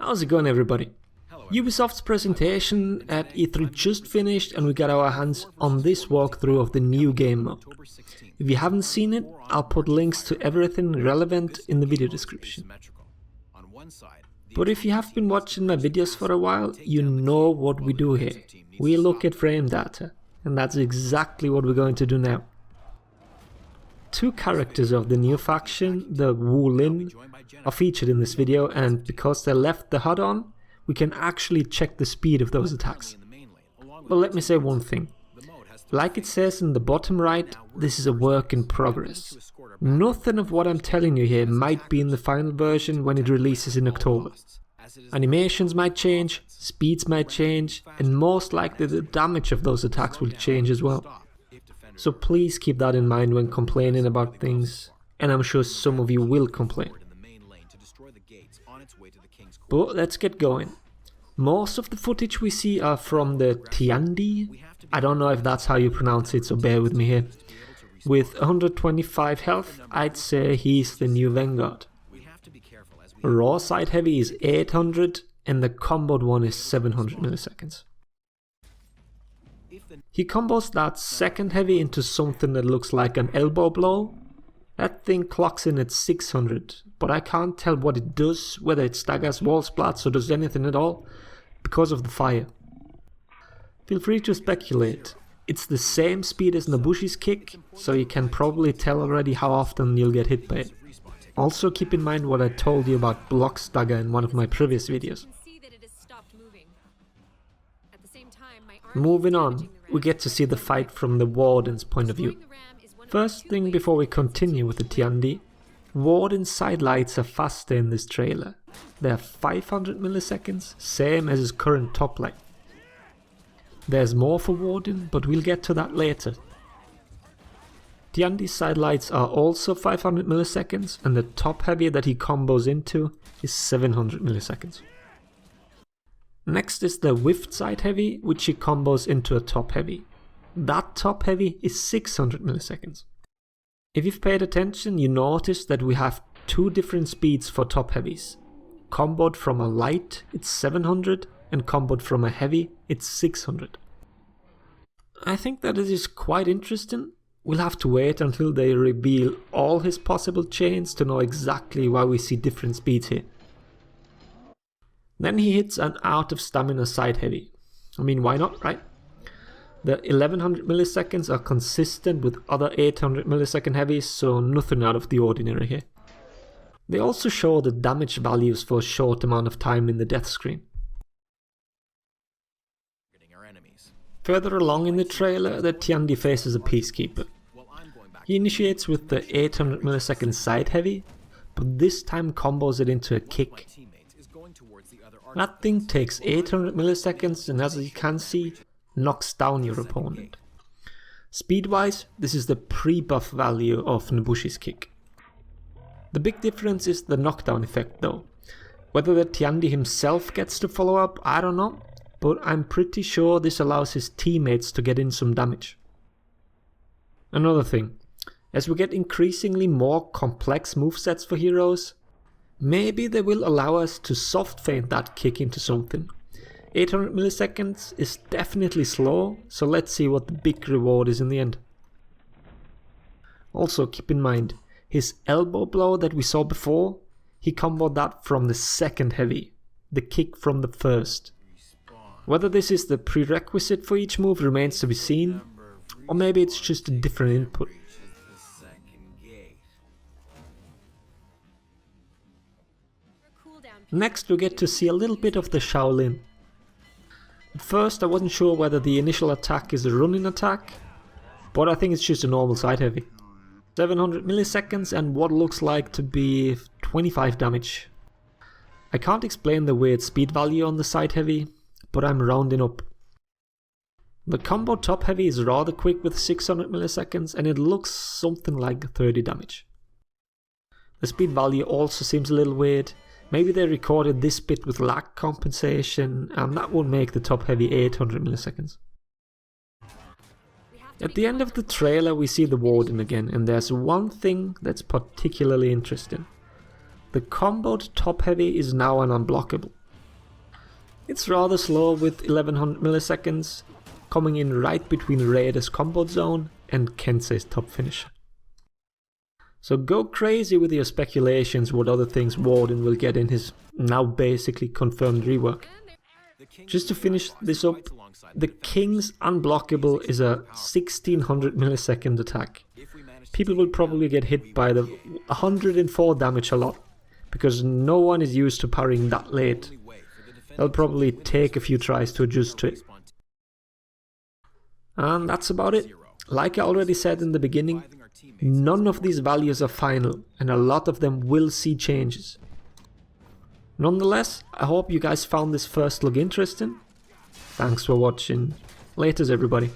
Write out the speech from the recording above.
How's it going, everybody? Ubisoft's presentation at E3 just finished and we got our hands on this walkthrough of the new game mode. If you haven't seen it, I'll put links to everything relevant in the video description. But if you have been watching my videos for a while, you know what we do here. We look at frame data, and that's exactly what we're going to do now. Two characters of the new faction, the Warden, are featured in this video, and because they left the HUD on, we can actually check the speed of those attacks. But let me say one thing. Like it says in the bottom right, this is a work in progress. Nothing of what I'm telling you here might be in the final version when it releases in October. Animations might change, speeds might change, and most likely the damage of those attacks will change as well. So please keep that in mind when complaining about things, and I'm sure some of you will complain. But let's get going. Most of the footage we see are from the Tiandi. I don't know if that's how you pronounce it, so bear with me here. With 125 health, I'd say he's the new Vanguard. Raw side heavy is 800 and the comboed one is 700 milliseconds. He combos that second heavy into something that looks like an elbow blow. That thing clocks in at 600, but I can't tell what it does, whether it staggers wall splats or does anything at all, because of the fire. Feel free to speculate. It's the same speed as Nobushi's kick, so you can probably tell already how often you'll get hit by it. Also keep in mind what I told you about block stagger in one of my previous videos. Moving on, we get to see the fight from the Warden's point of view. First thing before we continue with the Tiandi, Warden's sidelights are faster in this trailer. They're 500 milliseconds, same as his current top light. There's more for Warden, but we'll get to that later. Tiandi's sidelights are also 500 milliseconds, and the top heavy that he combos into is 700 milliseconds. Next is the whiffed side heavy, which he combos into a top heavy. That top heavy is 600 milliseconds. If you've paid attention, you notice that we have two different speeds for top heavies. Comboed from a light, it's 700, and comboed from a heavy, it's 600. I think that it is quite interesting. We'll have to wait until they reveal all his possible chains to know exactly why we see different speeds here. Then he hits an out of stamina side heavy. I mean, why not, right? The 1100 milliseconds are consistent with other 800 millisecond heavies, so nothing out of the ordinary here. They also show the damage values for a short amount of time in the death screen. Further along in the trailer, the Tiandi faces a peacekeeper. He initiates with the 800 millisecond side heavy, but this time combos it into a kick. That thing takes 800 milliseconds and, as you can see, knocks down your opponent. Speed-wise, this is the pre-buff value of Nobushi's kick. The big difference is the knockdown effect though. Whether the Tiandi himself gets to follow up, I don't know, but I'm pretty sure this allows his teammates to get in some damage. Another thing, as we get increasingly more complex movesets for heroes, maybe they will allow us to soft feint that kick into something. 800 milliseconds is definitely slow, so let's see what the big reward is in the end. Also keep in mind, his elbow blow that we saw before, he comboed that from the second heavy, the kick from the first. Whether this is the prerequisite for each move remains to be seen, or maybe it's just a different input. Next we get to see a little bit of the Shaolin. At first I wasn't sure whether the initial attack is a running attack, but I think it's just a normal side heavy. 700 milliseconds and what looks like to be 25 damage. I can't explain the weird speed value on the side heavy, but I'm rounding up. The combo top heavy is rather quick with 600 milliseconds and it looks something like 30 damage. The speed value also seems a little weird. Maybe they recorded this bit with lag compensation and that would make the top heavy 800 milliseconds. At the end of the trailer we see the Warden again, and there's one thing that's particularly interesting. The comboed top heavy is now an unblockable. It's rather slow with 1100 milliseconds, coming in right between Raider's combo zone and Kensei's top finisher. So go crazy with your speculations what other things Warden will get in his now basically confirmed rework. Just to finish this up, the King's Unblockable is a 1600 millisecond attack. People will probably get hit by the 104 damage a lot, because no one is used to parrying that late. They'll probably take a few tries to adjust to it. And that's about it. Like I already said in the beginning, none of these values are final, and a lot of them will see changes. Nonetheless, I hope you guys found this first look interesting. Thanks for watching. Laters everybody.